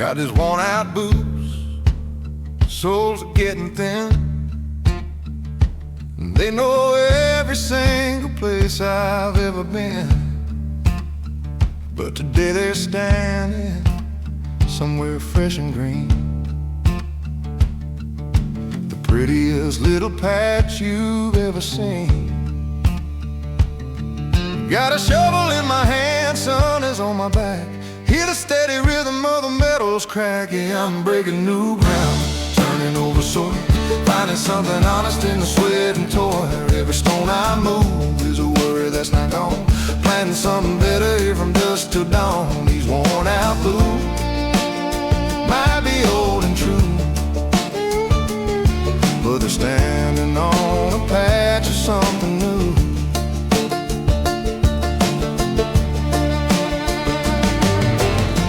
Got these worn out boots, souls are getting thin. They know every single place I've ever been. But today they're standing somewhere fresh and green. The prettiest little patch you've ever seen. Got a shovel in my hand, sun is on my back. Hear the steady rhythm of the metals crack. Yeah, I'm breaking new ground, turning over soil, finding something honest in the sweat and toil. Every stone I move is a worry that's not gone, planting something better here from dusk till dawn. These worn out boots might be old and true, but they're standing on a patch of something new.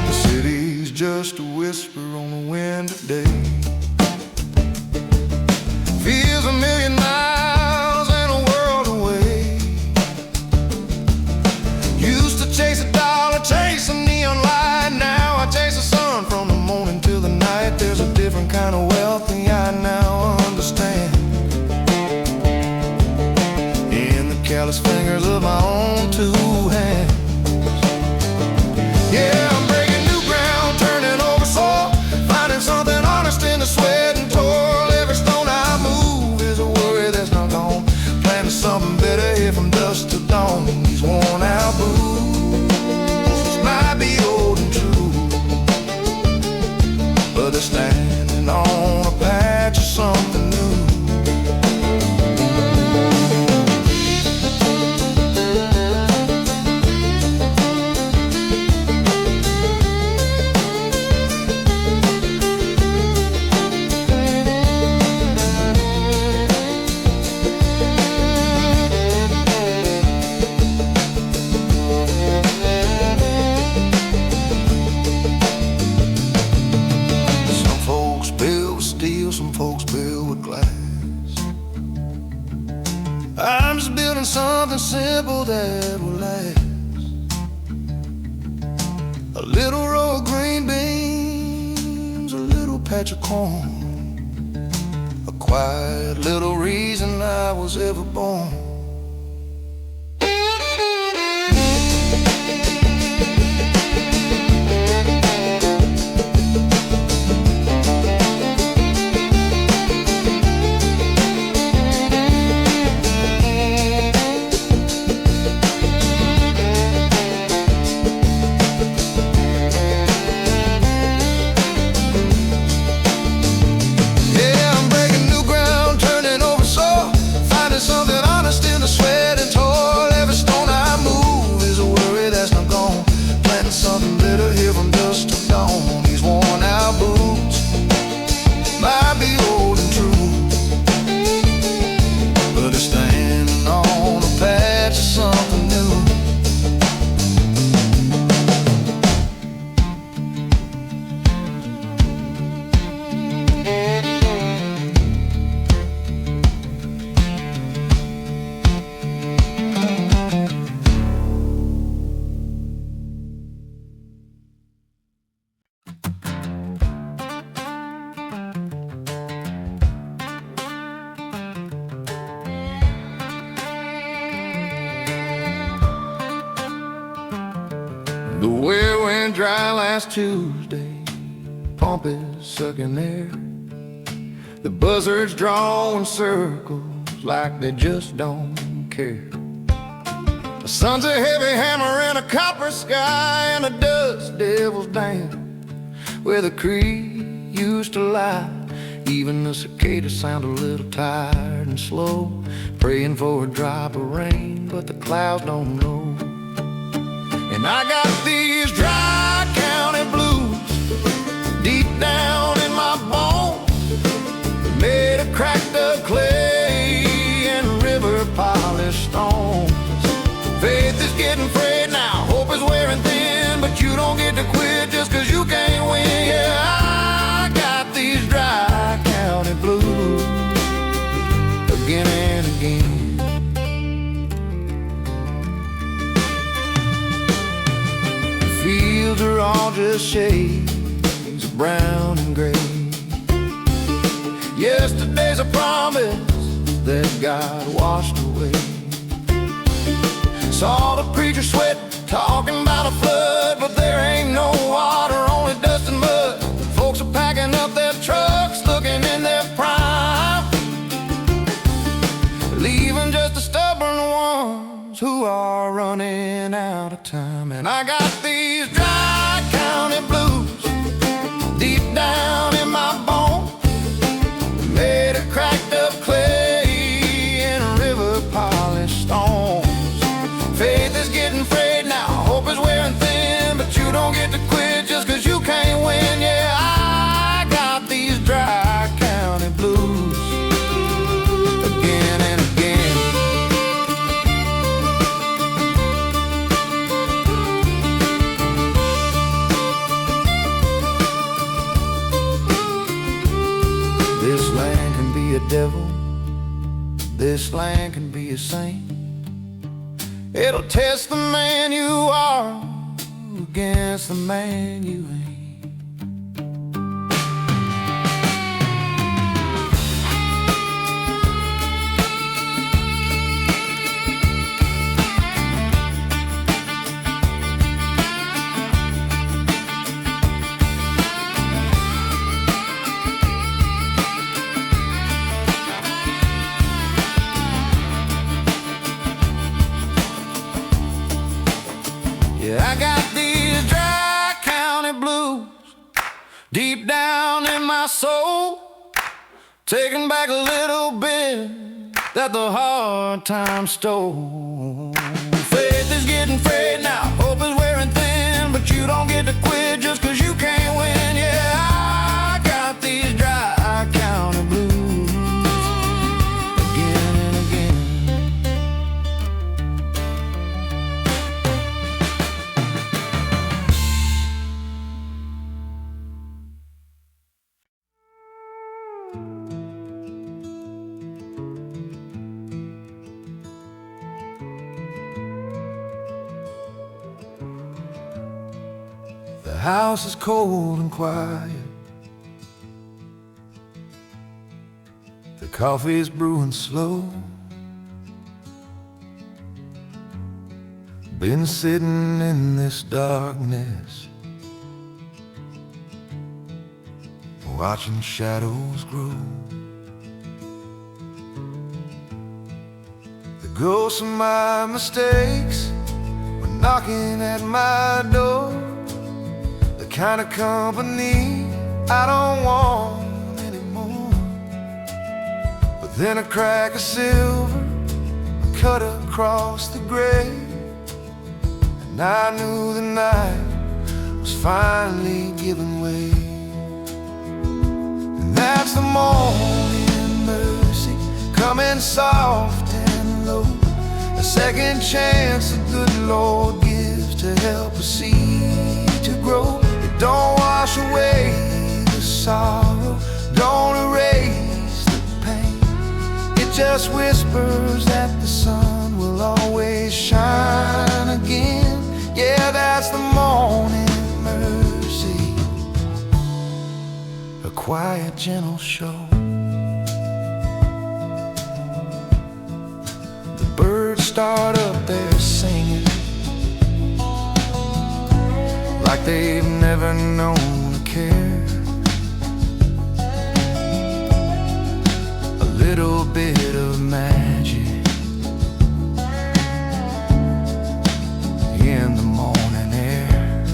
The city's just a whisper on the wind today. Feels a million miles and a world away. Used to chase a dollar, chase a neon light. Now I chase the sun from the morning till the night. There's a different kind of wealthy I now understand. In the callous fingers of my own two hands. Yeah, I'm breaking new ground, turning over soil, finding something honest in the sweat and toil. Every stone I move is a worry that's not gone, planting something better here from dusk till dawn. These worn out boots might be old and true, but they're standing on a patch of something new. Some folks build with glass. I'm just building something simple that will last. A little row of green beans, a little patch of corn, a quiet little reason I was ever born. Something better here from dusk till dawn. These worn out boots might be old and true, but they're standing on a patch of something new. The well went dry last Tuesday, pump is sucking air. The buzzards drawing circles like they just don't care. The sun's a heavy hammer in a copper sky, and the dust devil's dance where the creek used to lie. Even the cicadas sound a little tired and slow, praying for a drop of rain, but the clouds don't know. And I got these dry county blues deep down in my bones, made of cracked up clay and river polished stones. Faith is getting frayed now, hope is wearing thin, but you don't get to quit just cause you can't win. Yeah, I got these dry county blues again and again. Fields are all just shades of brown and gray. Yesterday's a promise that God washed away. Saw the preacher sweat, talking about a flood, but there ain't no water, only dust and mud. Folks are packing up their trucks, looking in their prime, leaving just the stubborn ones who are running out of time. And I got these dry county blues deep down in my bones, made of cracked up clay and river polished stones. Faith is getting frayed now, hope is wearing thin, but you don't get to quit just cause you can't win. Yeah, I got these dry county blues again and again. This land can be a devil, this land can be a saint. It'll test the man you are against the man you ain't. Yeah, I got these dry county blues deep down in my soul, taking back a little bit that the hard times stole. Faith is getting frayed now, hope is wearing thin, but you don't get to quit just cause you can't win. Yeah, I got these dry county blues again and again. The house is cold and quiet, the coffee's brewing slow. Been sitting in this darkness, watching shadows grow. The ghosts of my mistakes were knocking at my door, the kind of company I don't want anymore. But then a crack of silver cut across the gray, and I knew the night was finally giving way. And that's the morning mercy coming soft and low, a second chance the good Lord gives to help a seed to grow. It don't wash away the sorrow, don't erase the pain. It just whispers that the sun will always shine again. Yeah, that's the morning mercy, a quiet, gentle show. The birds start up there singing like they've never known a care. A little bit of magic in the morning air.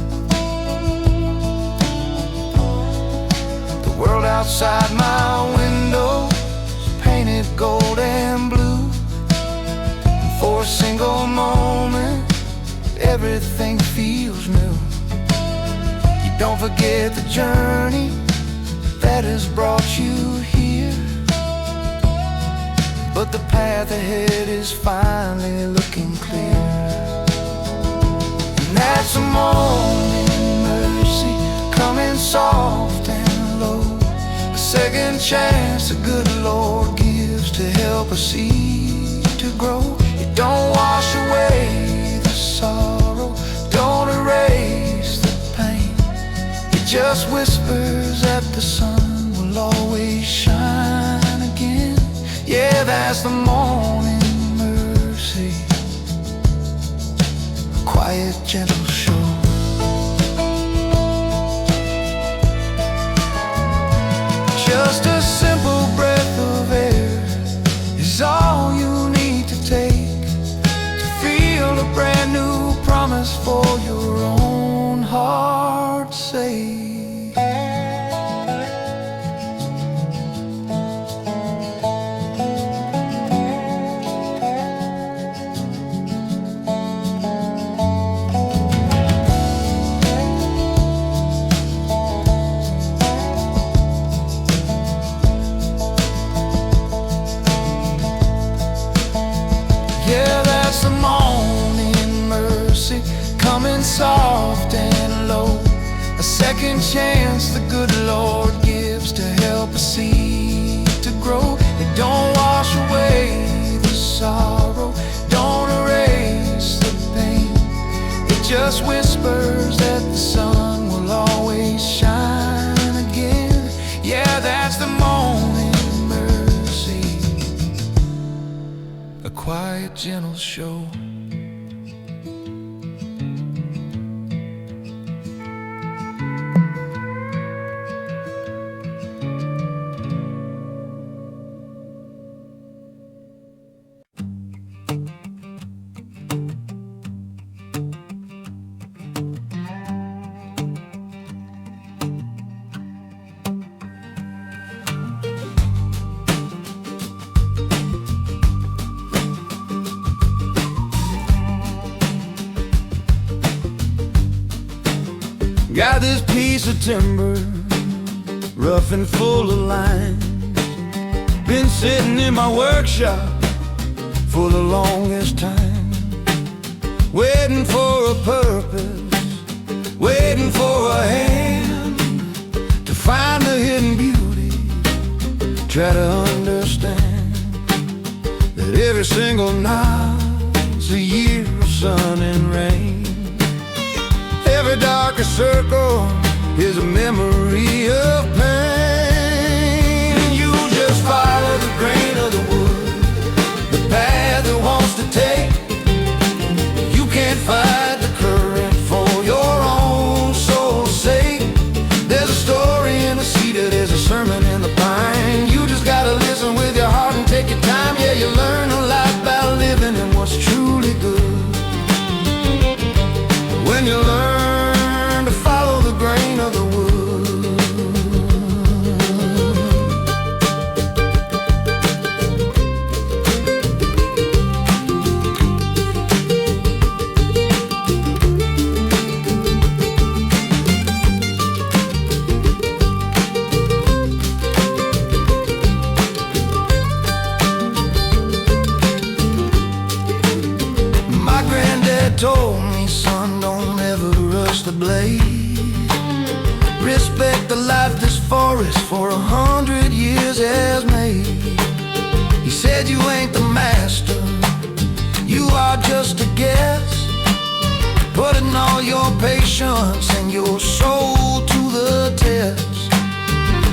The world outside my window is painted gold and blue, and for a single moment everything feels new. Don't forget the journey that has brought you here, but the path ahead is finally looking clear. And that's a morning mercy coming soft and low, a second chance the good Lord gives to help a seed to grow. It don't wash away the sorrow, don't erase the pain. It just just whispers that the sun will always shine again. Yeah, that's the morning mercy, a quiet, gentle show. Just a simple breath of air is all you need to take to feel a brand new promise for your own heart's sake. Yeah, that's the morning mercy, coming soft and low. A second chance the good Lord gives to help a seed to grow. It don't wash away the sorrow, don't erase the pain. It just whispers that the sun will always shine again. Yeah, that's the morning mercy, a quiet, gentle show. Got this piece of timber, rough and full of lines. Been sitting in my workshop for the longest time, waiting for a purpose, waiting for a hand to find the hidden beauty. Try to understand that every single night's a year of sun and rain. Every darker circle is a memory of pain. And you just follow the grain of the wood, the path it wants to take. You can't fight the current for your own soul's sake. There's a story in the cedar, there's a sermon in the pine. You just gotta listen with your heart and take your time. Yeah, you learn a lot about living and what's truly good when you learn to follow the grain of the wood. My granddad told me, son, don't ever rush the blade. Respect the life this forest for 100 years has made. He said you ain't the master, you are just a guest, putting all your patience and your soul to the test.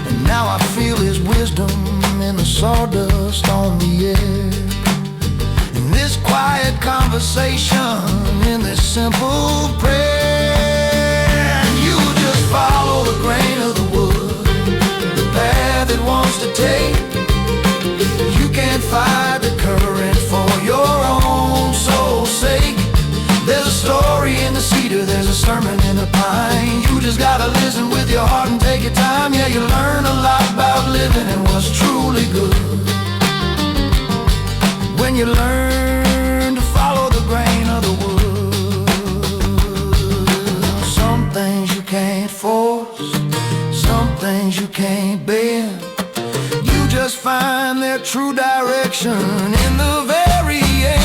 And now I feel his wisdom in the sawdust on the air, in this quiet conversation, in this simple prayer. And you just follow the grain of the wood, the path it wants to take. You can't fight the current for your own soul's sake. There's a story in the cedar, there's a sermon in the pine. You just gotta listen with your heart and take your time. Yeah, you learn a lot about living and what's truly good when you learn to follow the grain of the wood. Some things you can't force, some things you can't bend. You just find their true direction in the very end.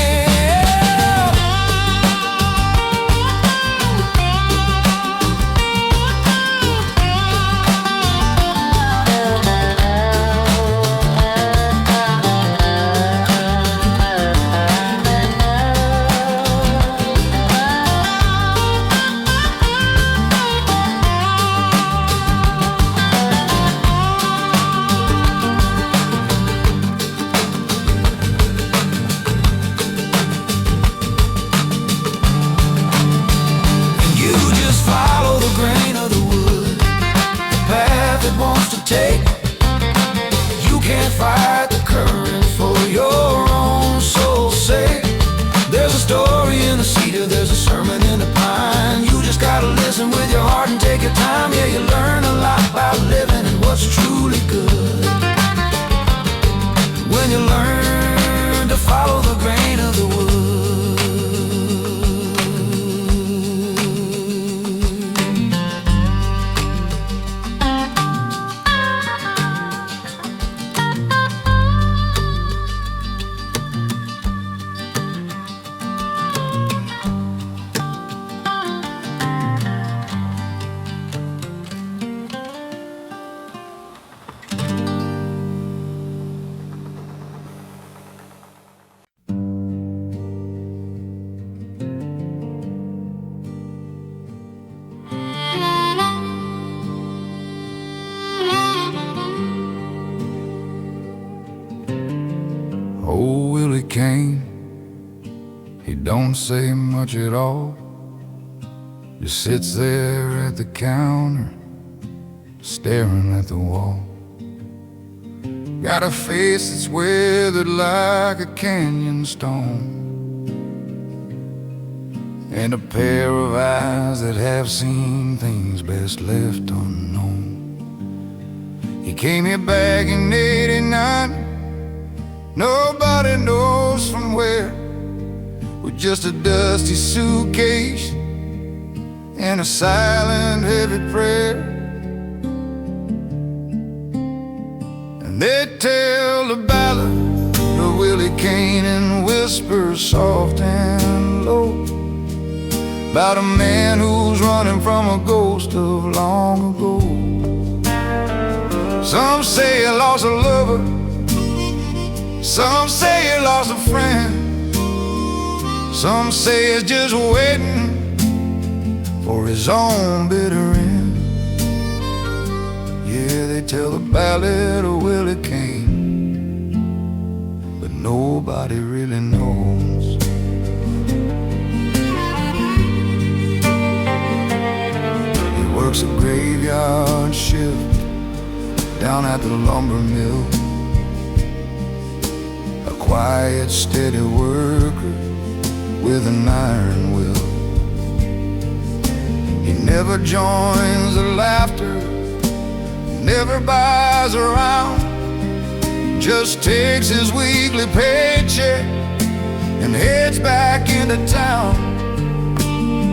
He don't say much at all, just sits there at the counter, staring at the wall. Got a face that's weathered like a canyon stone, and a pair of eyes that have seen things best left unknown. He came here back in '89, nobody knows from where, with just a dusty suitcase and a silent heavy prayer. And they tell the ballad of Willy, Kane, and whisper soft and low about a man who's running from a ghost of long ago. Some say he lost a lover, some say he lost a friend, some say he's just waiting for his own bitter end. Yeah, they tell the ballad of Willy Kane, but nobody really knows. He works a graveyard shift down at the lumber mill, a quiet, steady worker with an iron will. He never joins the laughter, never buys around, just takes his weekly paycheck and heads back into town.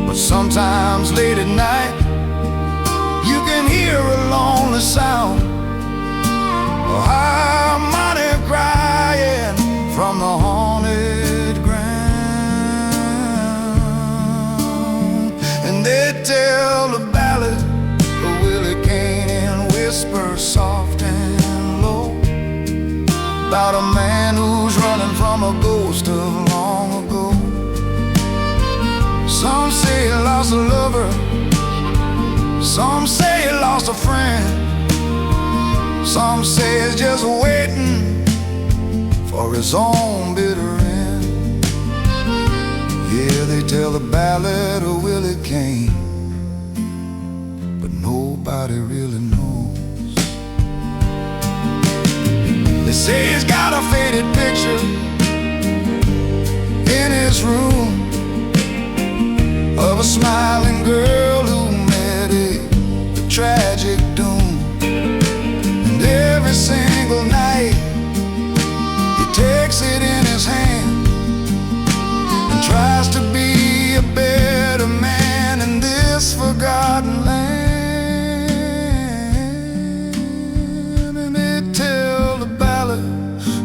But sometimes late at night, you can hear a lonely sound, a harmonic crying from the haunted ground. And they tell the ballad of Willy, Kane, and whisper soft and low about a man who's running from a ghost of long ago. Some say he lost a lover, some say he lost a friend, some say he's just waiting for his own bitter end. Yeah, they tell the ballad of Willy Kane, but nobody really knows. They say he's got a faded picture in his room of a smiling girl who met a tragic doom. And every single night he takes it in his hand and tries to be a better man in this forgotten land. And they tell the ballad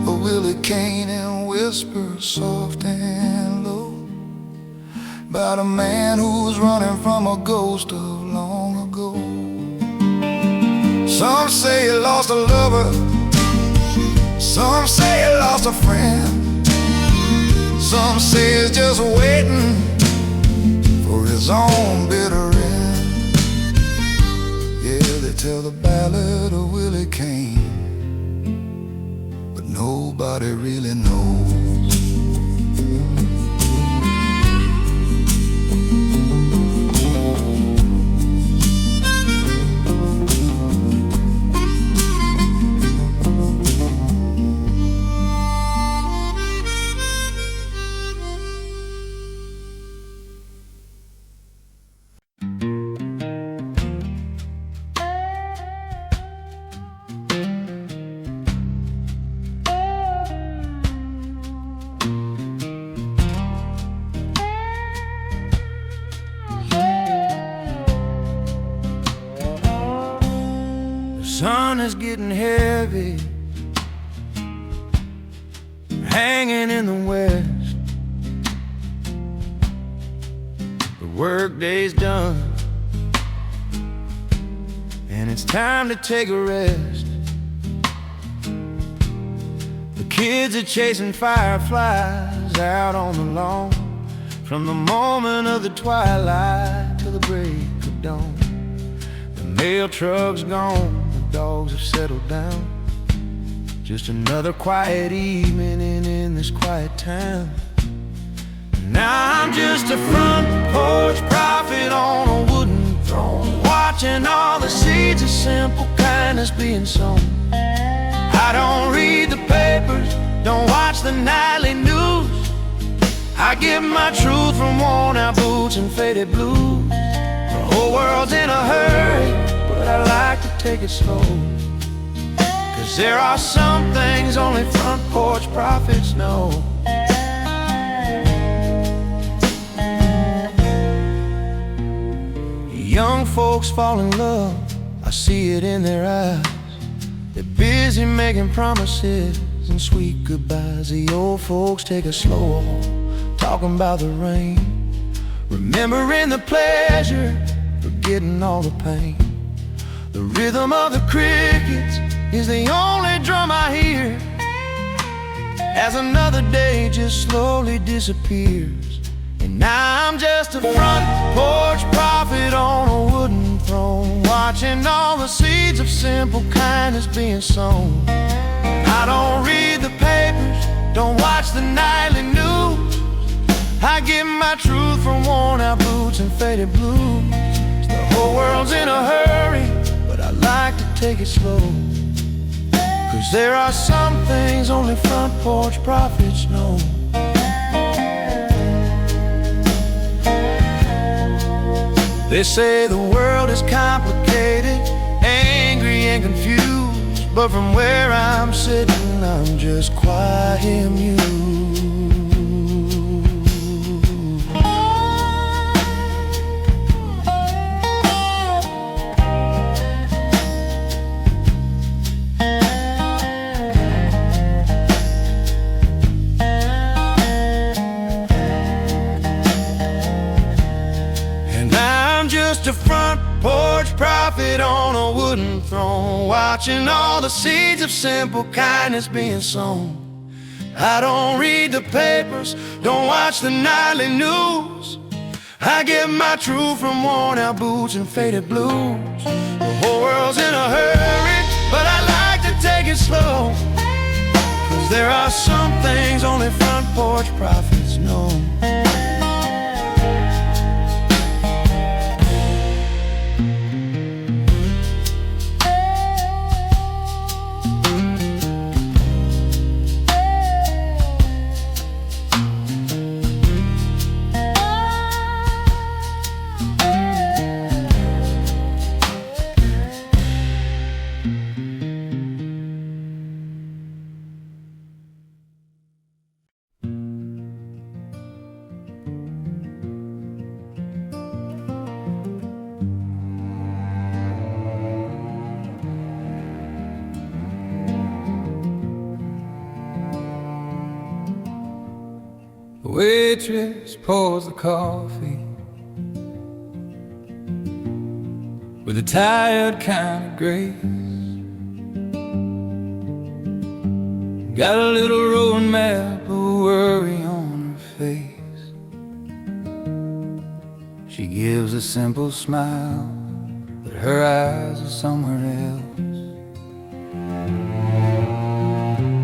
of Willy, Kane, and whisper soft and low about a man who's running from a ghost of long ago. Some say he lost a lover, some say he lost a friend, some say he's just waiting for his own bitter end. Yeah, they tell the ballad of Willy Kane, but nobody really knows. The sun is getting heavy, hanging in the west. The work day's done, and it's time to take a rest. The kids are chasing fireflies out on the lawn, from the moment of the twilight till the break of dawn. The mail truck's gone, dogs have settled down. Just another quiet evening in this quiet town. Now I'm just a front porch prophet on a wooden throne, watching all the seeds of simple kindness being sown. I don't read the papers, don't watch the nightly news. I get my truth from worn out boots and faded blues. The whole world's in a hurry, but I like to take it slow. 'Cause there are some things only front porch prophets know. Young folks fall in love, I see it in their eyes. They're busy making promises and sweet goodbyes. The old folks take a slow walk, talking about the rain, remembering the pleasure, forgetting all the pain. The rhythm of the crickets is the only drum I hear, as another day just slowly disappears. And now I'm just a front porch prophet on a wooden throne, watching all the seeds of simple kindness being sown. I don't read the papers, don't watch the nightly news. I get my truth from worn out boots and faded blues. The whole world's in a hurry, but I like to take it slow. 'Cause there are some things only front porch prophets know. They say the world is complicated, angry and confused, but from where I'm sitting, I'm just quiet and amused. Just a front porch prophet on a wooden throne, watching all the seeds of simple kindness being sown. I don't read the papers, don't watch the nightly news. I get my truth from worn out boots and faded blues. The whole world's in a hurry, but I like to take it slow. 'Cause there are some things only front porch prophets know. The waitress pours the coffee with a tired kind of grace. Got a little road map of worry on her face. She gives a simple smile, but her eyes are somewhere else.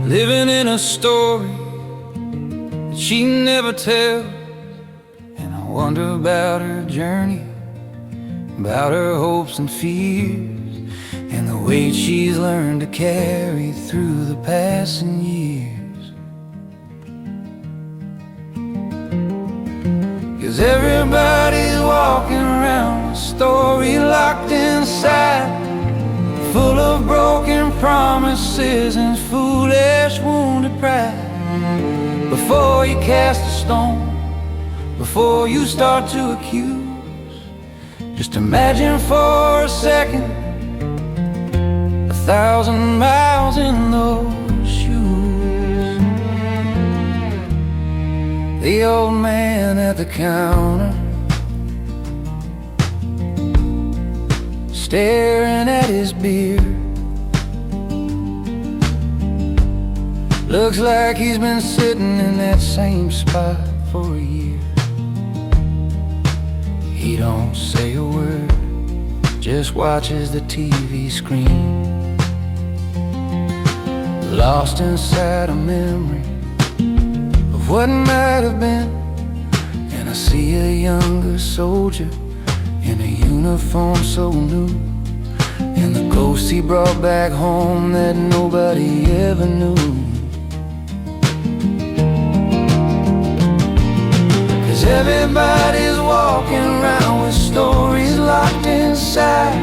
Living in a story she never tells, and I wonder about her journey, about her hopes and fears, and the weight she's learned to carry through the passing years. 'Cause everybody's walking around a story locked inside, full of broken promises and foolish wounded pride. Before you cast a stone, before you start to accuse, just imagine for a second 1,000 miles in those shoes. The old man at the counter, staring at his beer, looks like he's been sitting in that same spot for a year. He don't say a word, just watches the TV screen, lost inside a memory of what might have been, see a younger soldier in a uniform so new, and the ghost he brought back home that nobody ever knew. 'Cause everybody's walking around with stories locked inside,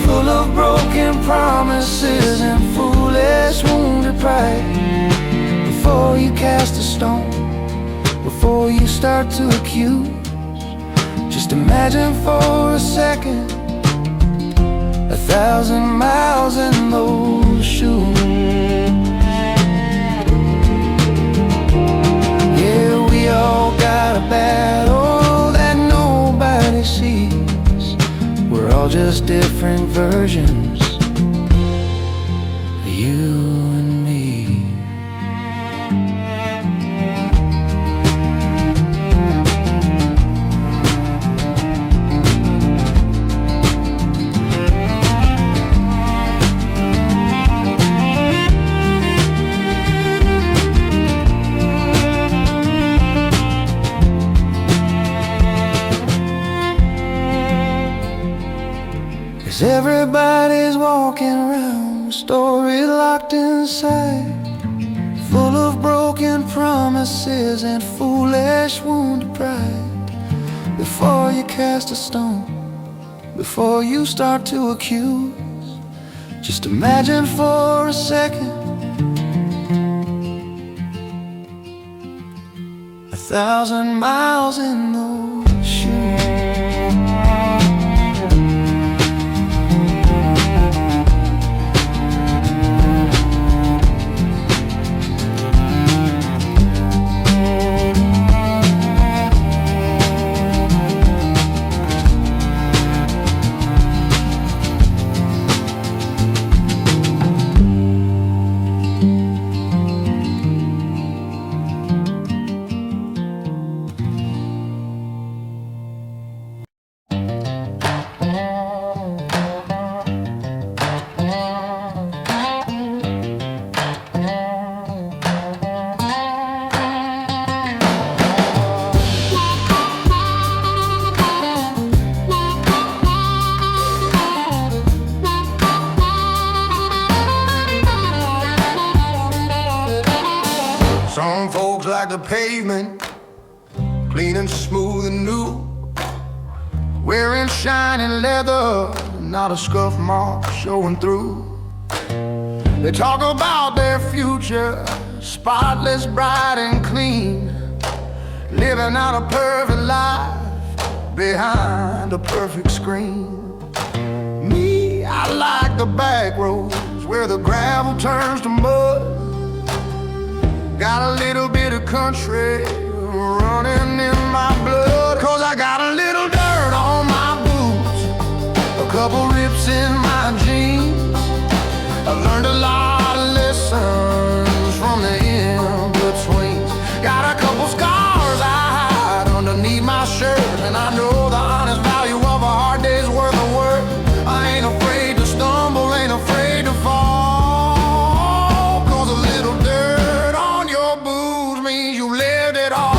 full of broken promises and foolish wounded pride. Before you cast a stone, before you start to accuse, just imagine for a second 1,000 miles in those shoes. Yeah, we all got a battle that nobody sees. We're all just different versions of you and me. Everybody's walking around with stories locked inside, full of broken promises and foolish wounded pride. Before you cast a stone, before you start to accuse, just imagine for a second 1,000 miles in those shoes. Some folks like the pavement, clean and smooth and new, wearing shiny leather, not a scuff mark showing through. They talk about their future, spotless, bright and clean, living out a perfect life behind a perfect screen. Me, I like the back roads where the gravel turns to mud. Got a little bit of country running in my blood, 'cause I got a little dirt on my boots, a couple rips in my jeans. I've learned a lot of lessons from the in-betweens. Got a couple scars I hide underneath my shirt, and I know the honest value of a hard day's worth of work. I ain't afraid to stumble, ain't afraid to fall, 'cause a little dirt on your boots means you lived it all.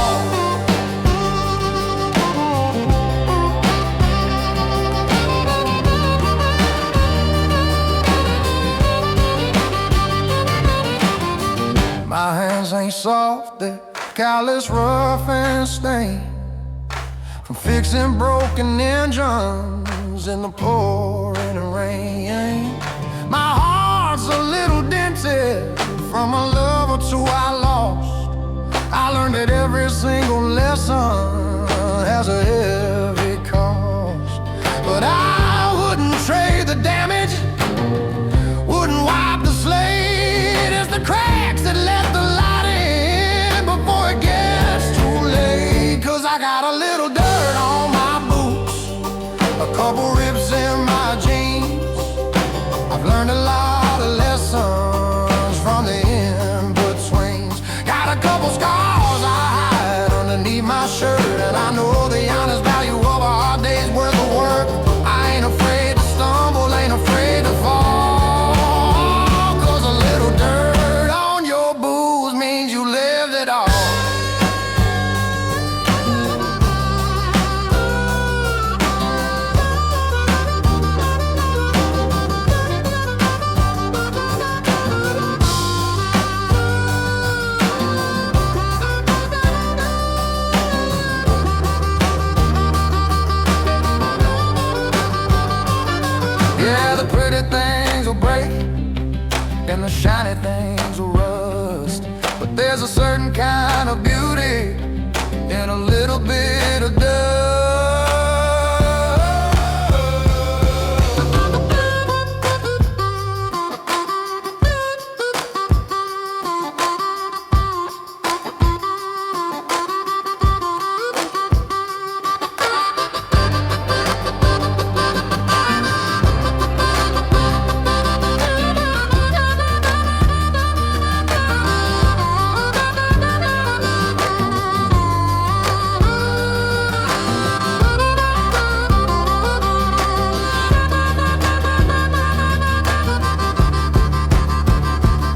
My hands ain't soft, they're callous, rough and stained from fixing broken engines in the pouring rain. My heart's a little dented from a love or two I lost. I learned that every single lesson has a heavy cost, but I wouldn't trade the damage, wouldn't wipe the slate. It's the cracks that let the light in before it gets too late. 'Cause I got a little dirt on my boots, a couple rips in my jeans. I've learned a lot of lessons from the in-betweens. Got a couple scars I hide underneath shiny things will rust. But there's a certain kind of beauty in a little bit of dust.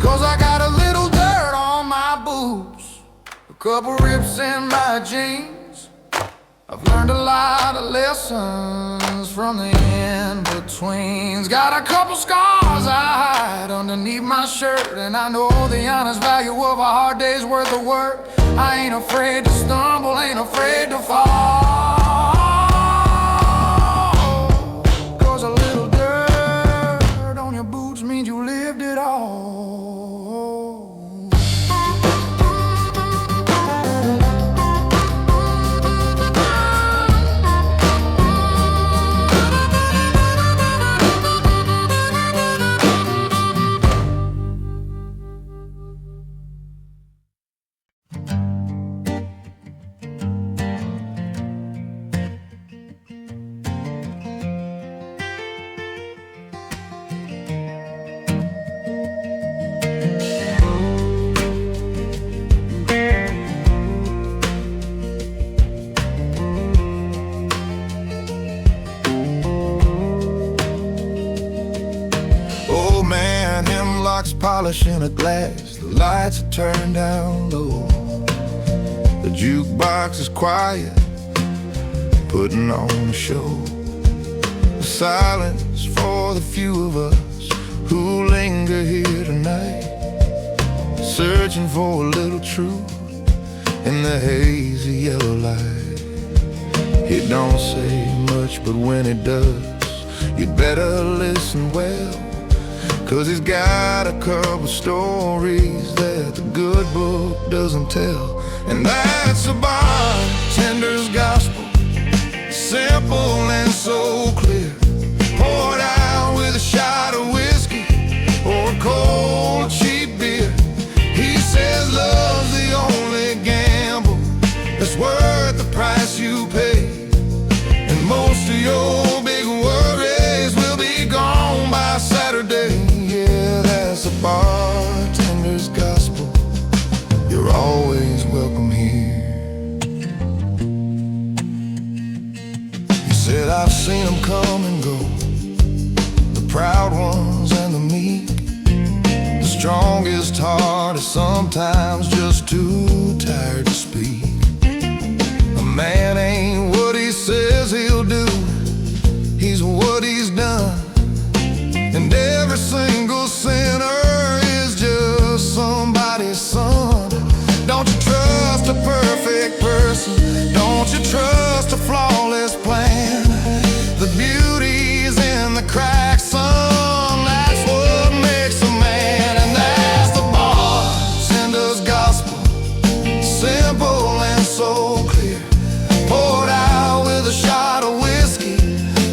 'Cause I got a little dirt on my boots, a couple rips in my jeans. I've learned a lot of lessons from the in-betweens. Got a couple scars I hide underneath my shirt, and I know the honest value of a hard day's worth of work. I ain't afraid to stumble, ain't afraid to fall. 'Cause a little dirt on your boots means you lived it all. Polishing a glass, the lights are turned down low. The jukebox is quiet, putting on a show. The silence for the few of us who linger here tonight, searching for a little truth in the hazy yellow light. It don't say much, but when it does, you'd better listen well. 'Cause he's got a couple stories that the good book doesn't tell. And that's a bartender's gospel, simple and so clear. Poured out with a shot of whiskey or a cold cheap beer. He says love's the only gamble that's worth the price you pay. And most of your big worries will be gone by Saturday. A bartender's gospel, you're always welcome here. He said, I've seen them come and go, the proud ones and the meek. The strongest heart is sometimes just too tired to speak. A man ain't what he says he'll do, he's what he's done. And every single sinner is just somebody's son. Don't you trust a perfect person, don't you trust a flawless plan. The beauty's in the cracks, son, that's what makes a man. And that's the bartender's gospel, simple and so clear. Poured out with a shot of whiskey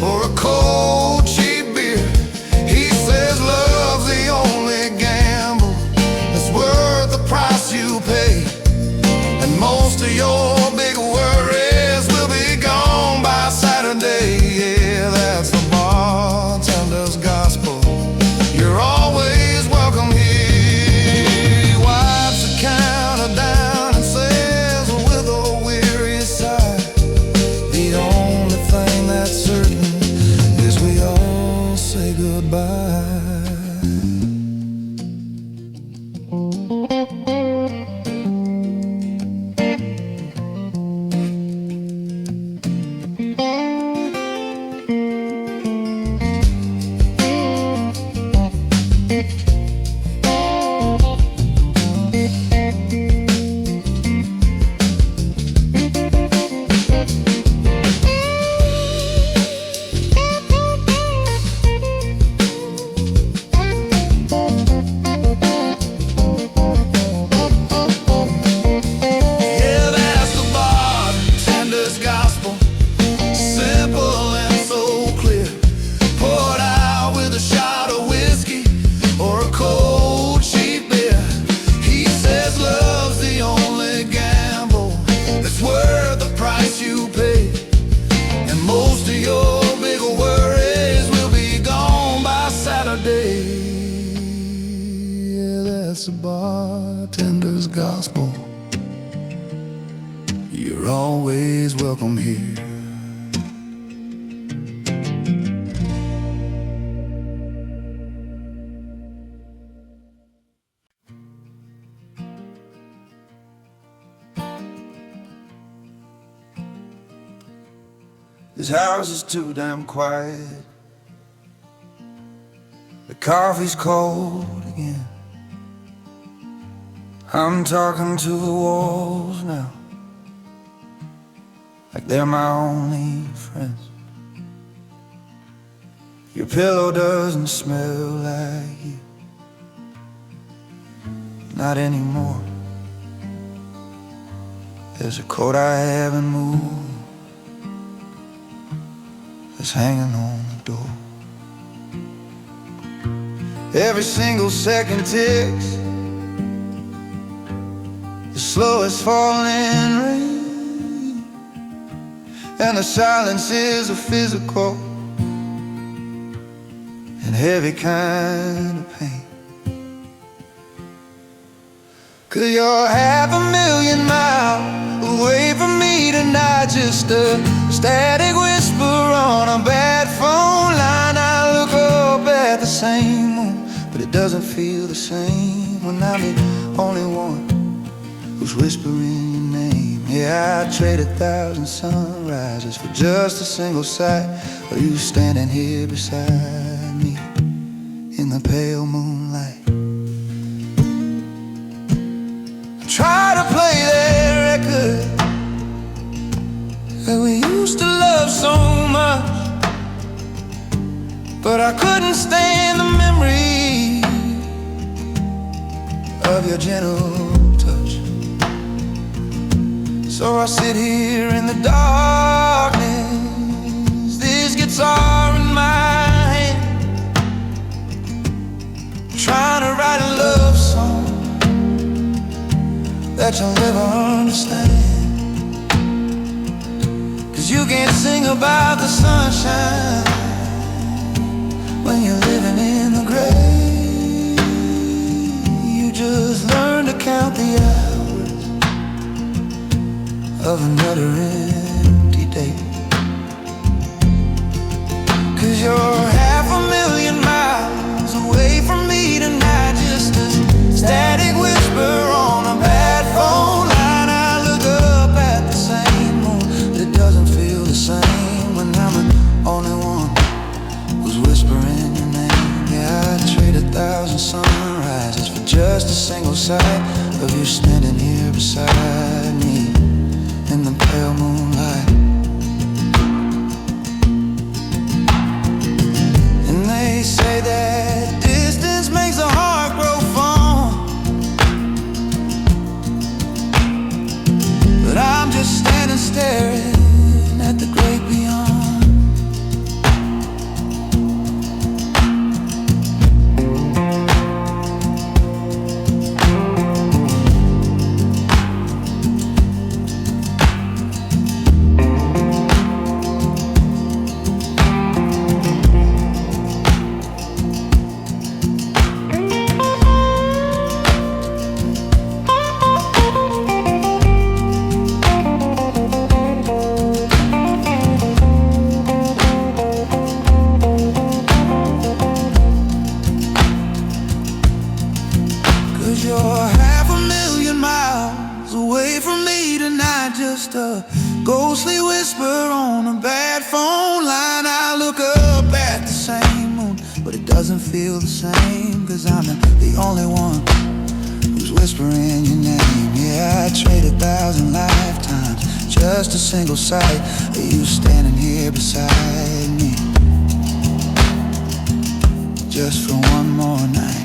or a cold cheap beer. Love's the only gamble that's worth the price you pay. And most of your big worries will be gone by Saturday. Yeah, that's the bartender's gospel, you're always welcome here. He wipes the counter down and says with a weary sigh, the only thing that's certain is we all say goodbye. it's a bartender's gospel. You're always welcome here. This house is too damn quiet. The coffee's cold again. I'm talking to the walls now, like they're my only friends. Your pillow doesn't smell like you, not anymore. There's a coat I haven't moved that's hanging on the door. Every single second ticks, the slowest falling rain, and the silence is a physical and heavy kind of pain. 'Cause you're 500,000 miles away from me tonight, just a static whisper on a bad phone line. I look up at the same moon, but it doesn't feel the same when I'm the only one who's whispering your name. Yeah, I'd trade 1,000 sunrises for just a single sight of you standing here beside me in the pale moonlight. Try to play that record that we used to love so much, but I couldn't stand the memory of your gentle touch. So I sit here in the darkness, this guitar in my hand, trying to write a love song that you'll never understand. 'Cause you can't sing about the sunshine when you're living in the grave. You just learn to count the hours of another empty day. 'Cause you're 500,000 miles away from me tonight, just a static whisper on a bad phone line. I look up at the same moon, but it doesn't feel the same when I'm the only one who's whispering your name. Yeah, I'd trade 1,000 sunrises for just a single sight of you standing here beside me in the pale moonlight. And they say that distance makes a heart grow fond, but I'm just standing staring at the great beyond. You're 500,000 miles away from me tonight, just a ghostly whisper on a bad phone line. I look up at the same moon, but it doesn't feel the same, 'cause I'm the only one who's whispering your name. Yeah, I'd trade 1,000 lifetimes, just a single sight of you standing here beside me, just for one more night.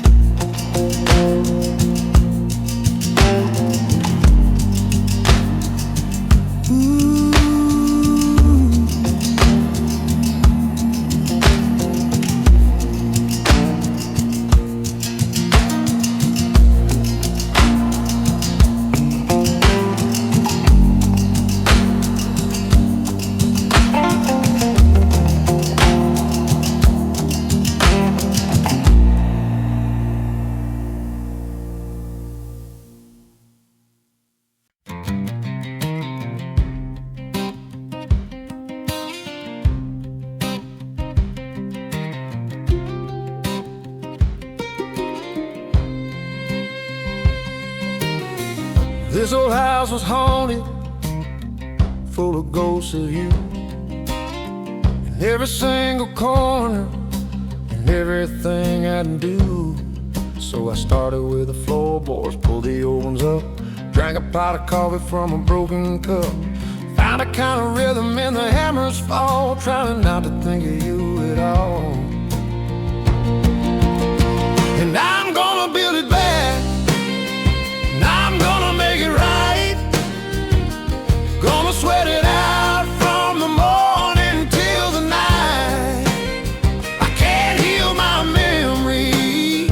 This old house was haunted, full of ghosts of you. In every single corner, and everything I'd do. So I started with the floorboards, pulled the old ones up, drank a pot of coffee from a broken cup, found a kind of rhythm in the hammers fall, trying not to think of you at all. And I'm gonna build it back, and I'm gonna make it right. Gonna sweat it out from the morning till the night. I can't heal my memory,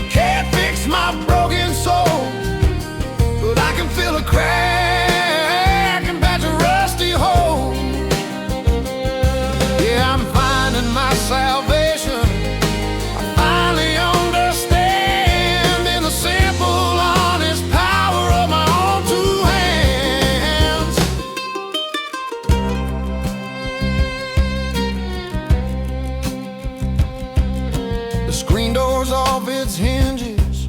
can't fix my broken soul, but I can feel a crack and patch a rusty hole. Yeah, I'm finding my salvation. I finally understand in the simple, honest power of my own two hands. The screen door's off its hinges,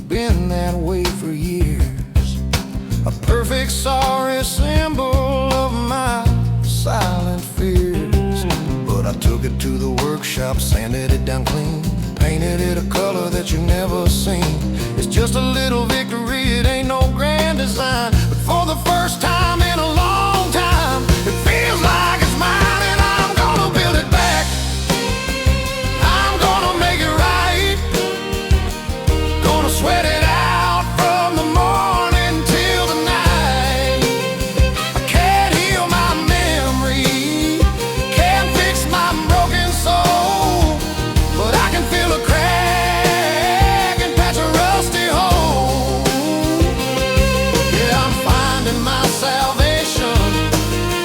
been that way for years. A perfect sorry symbol of my silent fears. But I took it to the workshop, sanded it down clean, painted it a color that you've never seen. It's just a little victory, it ain't no grand design, but for the first time in a long time, it feels like it's mine. And I'm gonna build it back, I'm gonna make it right. Gonna sweat it out from the morning till the night. I can't heal my memory, can't fix my broken soul, but I can feel a crack and patch a rusty hole. Yeah, I'm finding my salvation.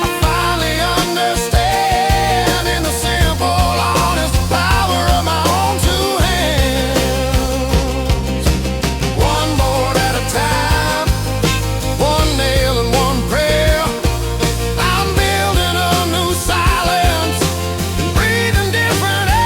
I finally understand in the simple, honest power of my own two hands. One board at a time, one nail and one prayer. I'm building a new silence and breathing different air.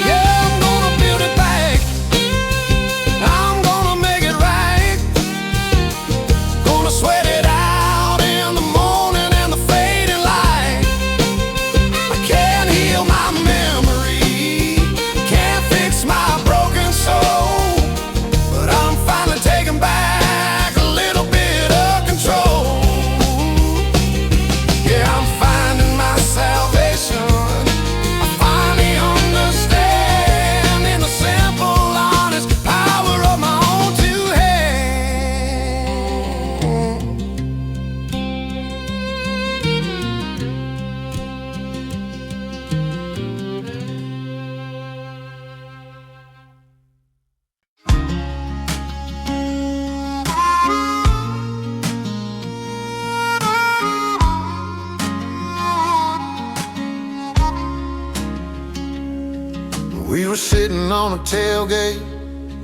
Yeah, I'm gonna build it back, I'm gonna make it right. Gonna sweat it out in the morning and the fading light. I can't heal my memory, can't fix my broken soul, but I'm finally taking back a little bit of control. Yeah, I'm finding my salvation. I finally understand in the simple, honest power of my own two hands. We were sitting on a tailgate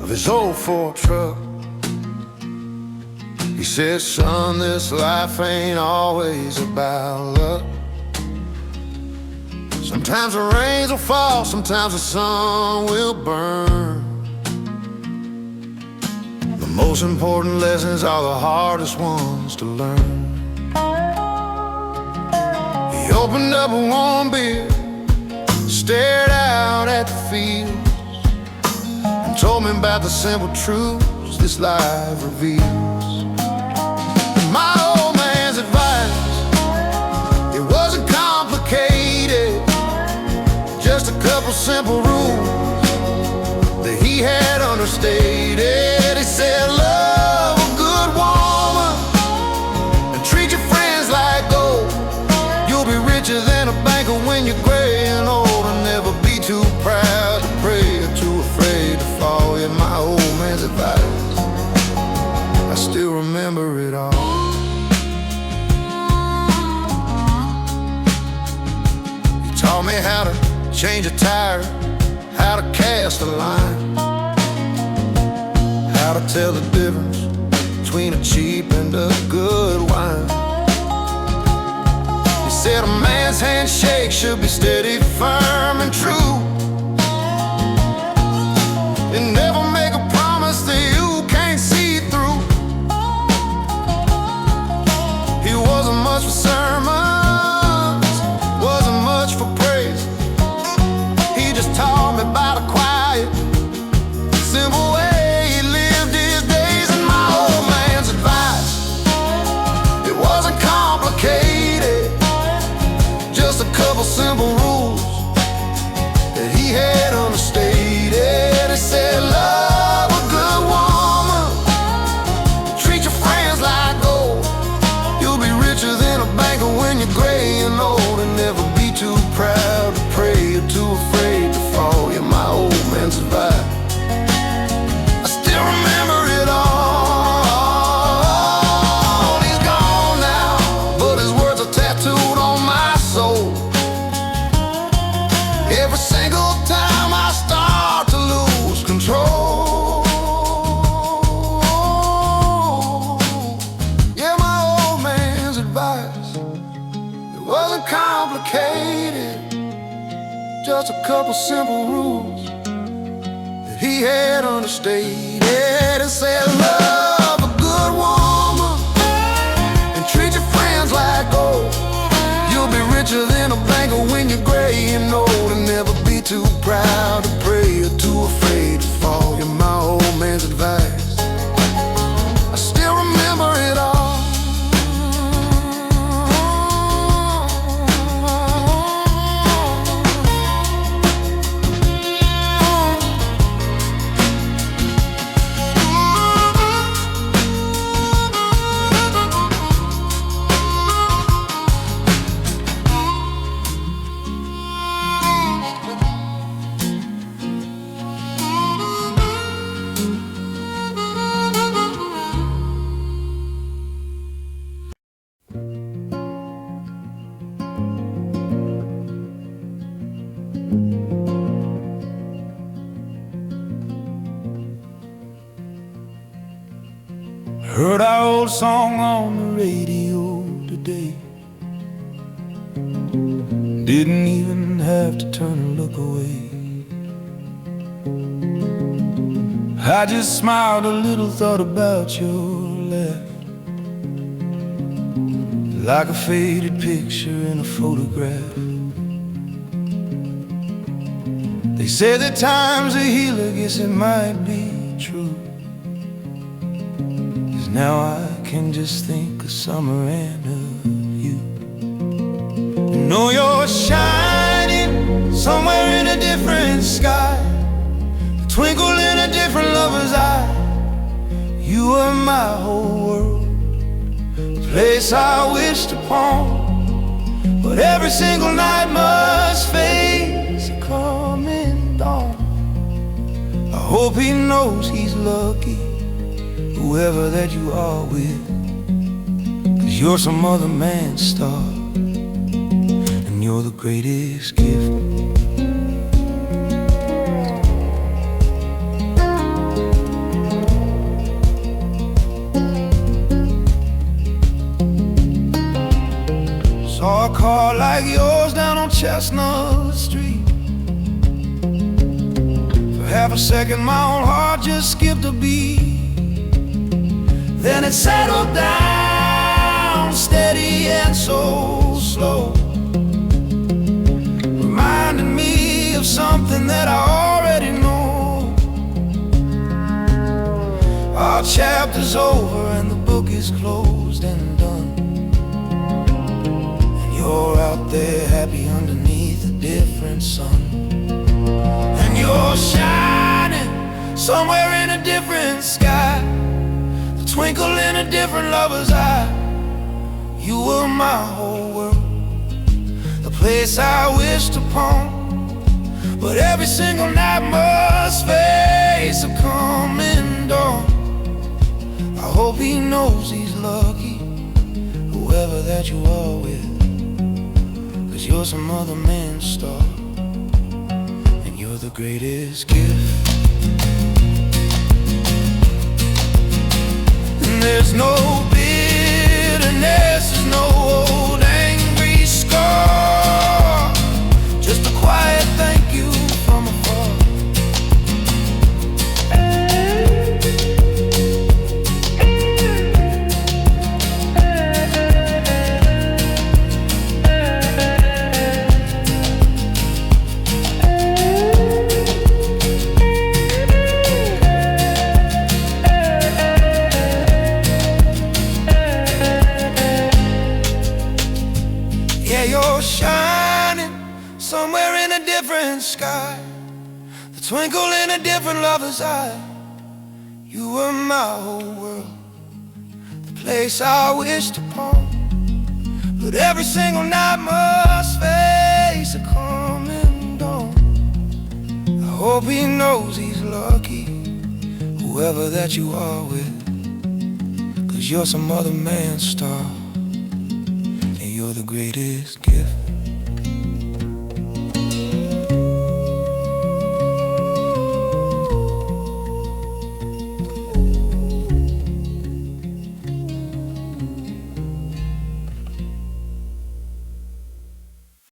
of his old Ford truck. He said, son, this life ain't always about luck. Sometimes the rains will fall, sometimes the sun will burn. The most important lessons are the hardest ones to learn. He opened up a warm beer, stared out at the fields, and told me about the simple truths this life reveals. And my old man's advice, it wasn't complicated, just a couple simple rules that he had understated. He said, love a good woman and treat your friends like gold. You'll be richer than a banker when you're gray and old. And never be too proud to pray or too afraid to fall. Yeah, my old man's advice, I still remember it all. He taught me how to change a tire, how to cast a line, how to tell the difference between a cheap and a good wine. He said a man's handshake should be steady, firm and true, and never make a promise that you can't see through. He wasn't much for sermons, wasn't much for praise. He just taught me about a quiet, simple way he lived his days. And my old man's advice, it wasn't complicated, just a couple simple rules that he had understated. He said, love a good woman, treat your friends like gold. You'll be richer than a banker when you're gray and old. And never be too proud to pray or too afraid to fall. Yeah, my old man's advice, I still remember it all. He's gone now, but his words are tattooed on my soul. Every single time I start to lose control. Yeah, my old man's advice, it wasn't complicated, just a couple simple rules that he had understated. It said, love a good woman and treat your friends like gold. You'll be richer than a banker when you're gray and old. And never be too proud to pray or too afraid to fall. You're my old man's advice, I still remember it all. Heard our old song on the radio today. Didn't even have to turn and look away. I just smiled a little, thought about your laugh, like a faded picture in a photograph. They say that time's a healer, guess it might be true. Now I can just think of summer and of you. You know you're shining somewhere in a different sky, a twinkle in a different lover's eye. You are my whole world, a place I wished upon. But every single night must face a coming dawn. I hope he knows he's lucky, whoever that you are with, 'cause you're some other man's star, and you're the greatest gift. Saw a car like yours down on Chestnut Street. For half a second my old heart just skipped a beat. Then it settled down, steady and so slow, reminding me of something that I already know. Our chapter's over and the book is closed and done, and you're out there happy underneath a different sun. And you're shining somewhere in a different sky, twinkle in a different lover's eye. You were my whole world, the place I wished upon. But every single night must face a coming dawn. I hope he knows he's lucky, whoever that you are with, 'cause you're some other man's star, the greatest gift. And there's no bitterness, there's no old angry scar, just a quiet thank you from afar. Yeah, you're shining somewhere in a different sky, the twinkle in a different lover's eye. You were my whole world, the place I wished upon. But every single night must face a coming dawn. I hope he knows he's lucky, whoever that you are with, 'cause you're some other man's star, and you're the greatest gift.